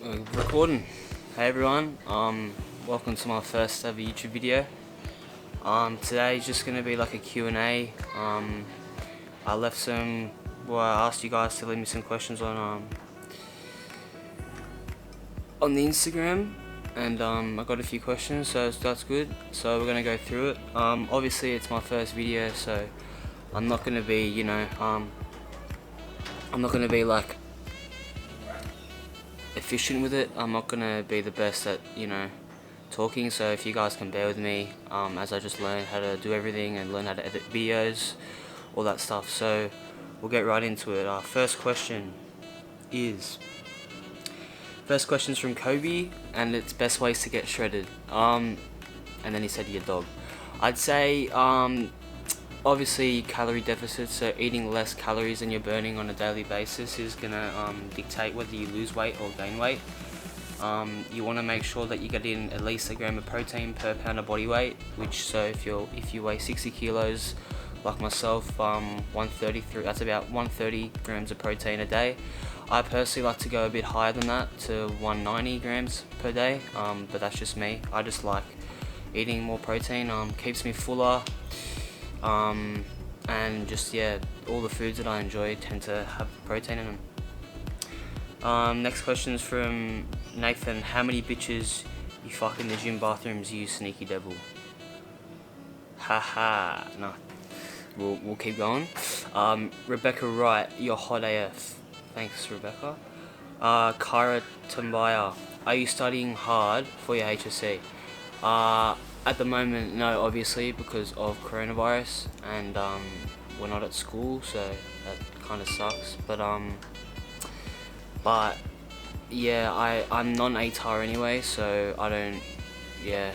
Recording. Hey everyone, welcome to my first ever YouTube video. Today's just gonna be like a Q&A. I asked you guys to leave me some questions on the Instagram, and I got a few questions, so that's good. So we're gonna go through it. Obviously it's my first video, so I'm not gonna be, I'm not gonna be like efficient with it. I'm not gonna be the best at talking, so if you guys can bear with me as I just learn how to do everything and learn how to edit videos, all that stuff. So we'll get right into it. First question is from Kobe, and it's best ways to get shredded. And then he said your dog. I'd say obviously calorie deficit, so eating less calories than you're burning on a daily basis is gonna dictate whether you lose weight or gain weight. You want to make sure that you get in at least a gram of protein per pound of body weight, which, so if you weigh 60 kilos like myself, 133, that's about 130 grams of protein a day. I personally like to go a bit higher than that, to 190 grams per day, but that's just me. I just like eating more protein. Keeps me fuller, and just, yeah, all the foods that I enjoy tend to have protein in them. Next question is from Nathan. How many bitches you fuck in the gym bathrooms, you sneaky devil? Haha, no. We'll keep going. Rebecca Wright, you're hot AF. Thanks, Rebecca. Kara Tumbaya, are you studying hard for your HSC? At the moment, no, obviously, because of coronavirus, and we're not at school, so that kind of sucks. But yeah, I'm non-ATAR anyway, so I don't. Yeah,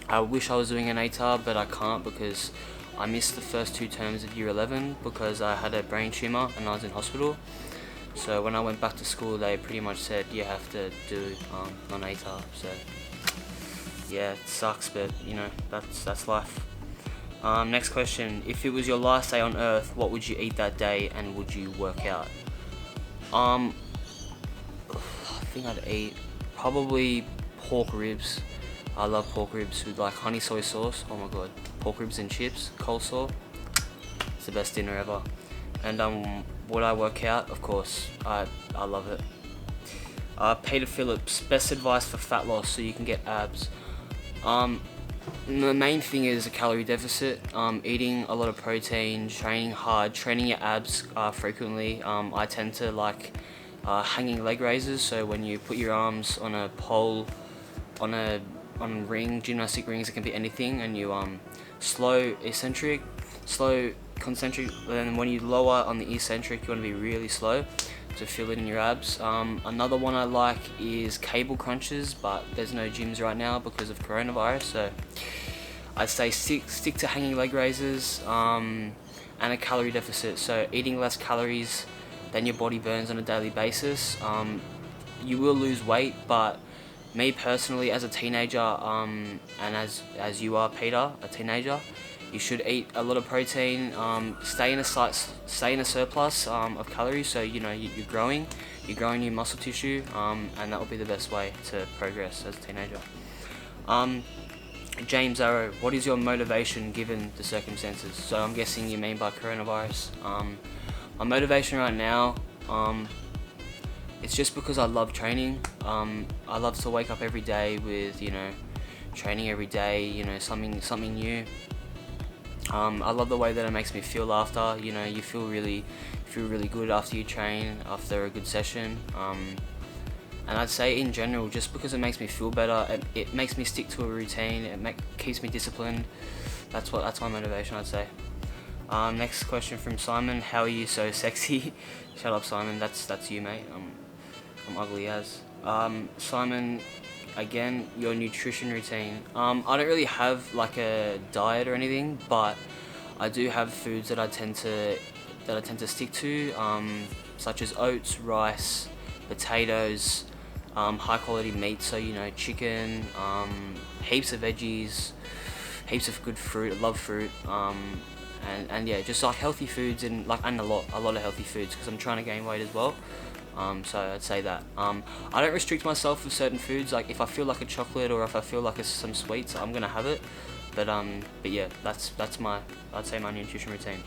I wish I was doing an ATAR, but I can't because I missed the first 2 terms of year 11 because I had a brain tumor and I was in hospital. So when I went back to school, they pretty much said you have to do non-ATAR. So yeah, it sucks, but that's life. Next question: if it was your last day on Earth, what would you eat that day, and would you work out? I think I'd eat probably pork ribs. I love pork ribs with like honey soy sauce. Oh my god, pork ribs and chips, coleslaw. It's the best dinner ever. And would I work out? Of course, I love it. Peter Phillips, best advice for fat loss so you can get abs. The main thing is a calorie deficit, eating a lot of protein, training hard, training your abs frequently. I tend to like hanging leg raises, so when you put your arms on a pole, on a ring, gymnastic rings, it can be anything, and you slow eccentric, slow concentric, and when you lower on the eccentric, you want to be really slow to feel it in your abs. Another one I like is cable crunches, but there's no gyms right now because of coronavirus, so I'd say stick to hanging leg raises, and a calorie deficit, so eating less calories than your body burns on a daily basis. You will lose weight, but me personally, as a teenager, and as you are, Peter, a teenager, you should eat a lot of protein, stay in a surplus of calories, so you're growing your muscle tissue, and that will be the best way to progress as a teenager. James Arrow, what is your motivation given the circumstances? So I'm guessing you mean by coronavirus. My motivation right now, it's just because I love training. I love to wake up every day with training every day, something new. I love the way that it makes me feel after. You feel really good after you train, after a good session. And I'd say in general, just because it makes me feel better, it makes me stick to a routine. It keeps me disciplined. That's my motivation, I'd say. Next question from Simon: how are you so sexy? Shut up, Simon. That's you, mate. I'm ugly as. Simon, again, your nutrition routine. I don't really have like a diet or anything, but I do have foods that I tend to stick to, such as oats, rice, potatoes, high quality meat, so chicken, heaps of veggies, heaps of good fruit. I love fruit, and yeah, just like healthy foods, and a lot of healthy foods, because I'm trying to gain weight as well. So I'd say that. I don't restrict myself with certain foods. Like if I feel like a chocolate or if I feel like it's some sweets, I'm gonna have it. But yeah, that's my, I'd say, my nutrition routine.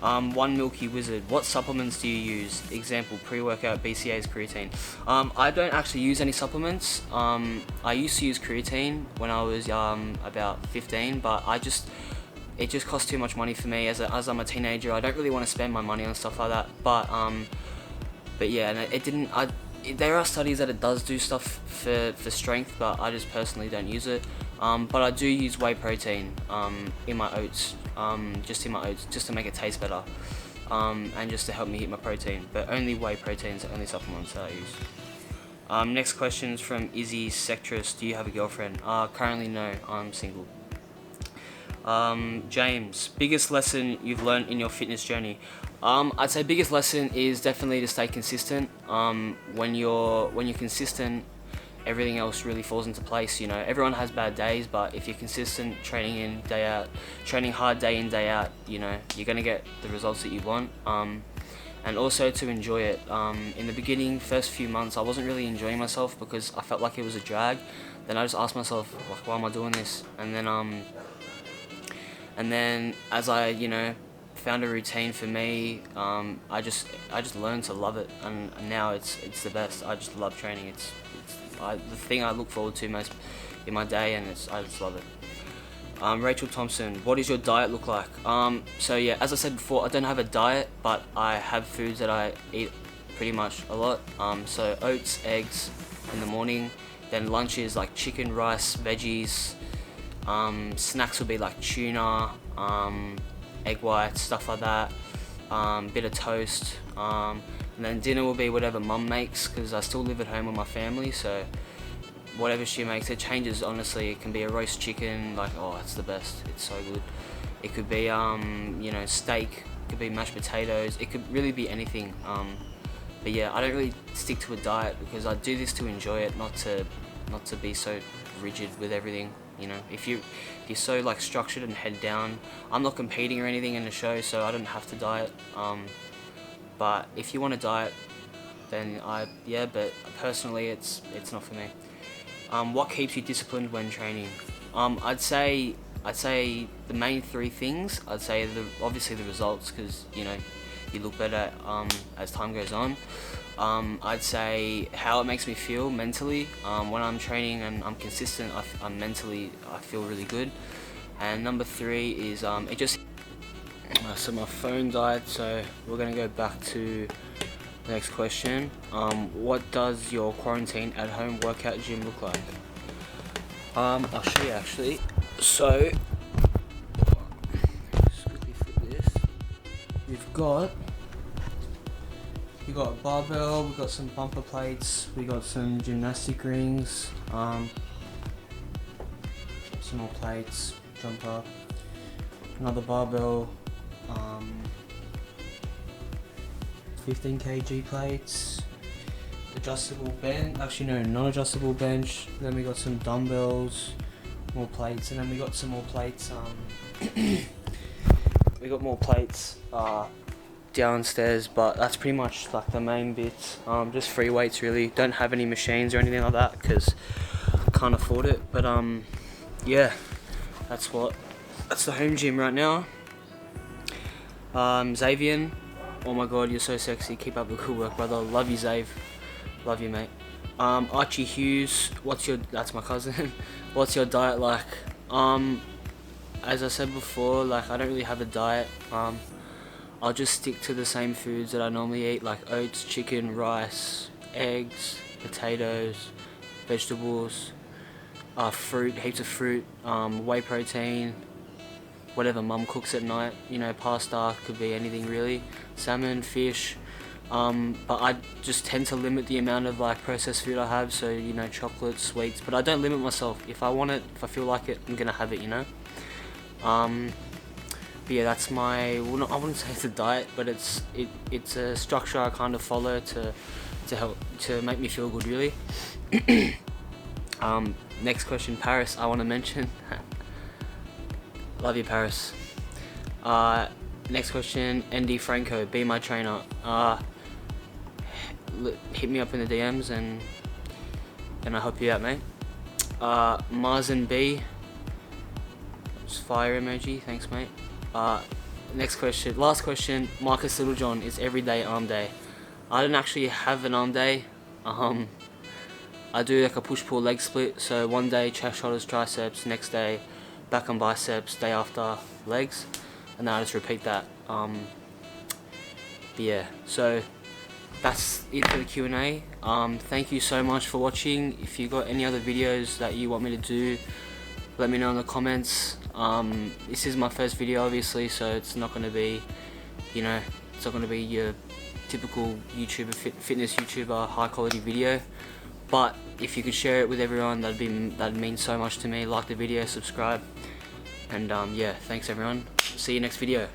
One Milky Wizard, what supplements do you use? Example, pre-workout, BCAAs, creatine. I don't actually use any supplements. I used to use creatine when I was about 15, but it just costs too much money for me as I'm a teenager. I don't really want to spend my money on stuff like that. But yeah, and it didn't. There are studies that it does do stuff for strength, but I just personally don't use it. But I do use whey protein in my oats, just to make it taste better, and just to help me hit my protein. But only whey protein is the only supplements that I use. Next question is from Izzy Sectress. Do you have a girlfriend? Currently no, I'm single. James, biggest lesson you've learned in your fitness journey? I'd say biggest lesson is definitely to stay consistent. When you're consistent, everything else really falls into place. You know, everyone has bad days, but if you're consistent, training in, day out, training hard day in, day out, you know, you're gonna get the results that you want. And also to enjoy it. In the beginning, first few months, I wasn't really enjoying myself because I felt like it was a drag. Then I just asked myself, like, why am I doing this? And then as I, you know, found a routine for me, I just learned to love it, and now it's the best. I just love training. It's the thing I look forward to most in my day, and I just love it. Rachel Thompson, what does your diet look like? So yeah, as I said before, I don't have a diet, but I have foods that I eat pretty much a lot. So oats, eggs in the morning, then lunch is like chicken, rice, veggies. Snacks would be like tuna, egg whites, stuff like that, bit of toast, and then dinner will be whatever mum makes, because I still live at home with my family, so whatever she makes, it changes. Honestly, it can be a roast chicken, like, oh, it's the best, it's so good. It could be you know, steak, it could be mashed potatoes, it could really be anything. But yeah, I don't really stick to a diet because I do this to enjoy it, not to be so rigid with everything. You know, if you're so like structured and head down, I'm not competing or anything in the show, so I don't have to diet. But if you want to diet, then but personally it's not for me. What keeps you disciplined when training? I'd say the main three things. I'd say obviously the results, because you know, you look better as time goes on. I'd say how it makes me feel mentally. When I'm training and I'm consistent, I feel really good. And number three is so my phone died, so we're gonna go back to the next question. What does your quarantine at home workout gym look like? I'll show you actually. So just quickly flip this. We've got a barbell, we've got some bumper plates, we got some gymnastic rings, some more plates, jumper, another barbell, 15 kg plates, adjustable bench, actually no, non-adjustable bench, then we got some dumbbells, more plates, and then we got some more plates, we got more plates, downstairs, but that's pretty much like the main bits. Just free weights really. Don't have any machines or anything like that because I can't afford it. But yeah, that's the home gym right now. Xavier, oh my god, you're so sexy. Keep up the good work, brother. Love you, Zave. Love you, mate. Oli Hughes, that's my cousin. What's your diet like? As I said before, like I don't really have a diet. I'll just stick to the same foods that I normally eat, like oats, chicken, rice, eggs, potatoes, vegetables, fruit, heaps of fruit, whey protein, whatever mum cooks at night, you know, pasta, could be anything really, salmon, fish, but I just tend to limit the amount of like processed food I have, so you know, chocolate, sweets, but I don't limit myself. If I want it, if I feel like it, I'm gonna have it, you know. But yeah, that's I wouldn't say it's a diet, but it's a structure I kind of follow to make me feel good, really. Next question, Paris, I want to mention. Love you, Paris. Next question, ND Franco, be my trainer. hit me up in the DMs and I'll help you out, mate. Marzen B, just fire emoji, thanks, mate. Next question, last question. Marcus Littlejohn, is everyday arm day? I don't actually have an arm day. I do like a push-pull leg split, so one day chest, shoulders, triceps, next day back and biceps, day after legs, and then I just repeat that. But yeah, so that's it for the Q&A. Thank you so much for watching. If you got any other videos that you want me to do, let me know in the comments. This is my first video, obviously, so it's not going to be, you know, it's not going to be your typical YouTuber, fitness YouTuber, high quality video. But if you could share it with everyone, that'd mean so much to me. Like the video, subscribe, and yeah, thanks everyone. See you next video.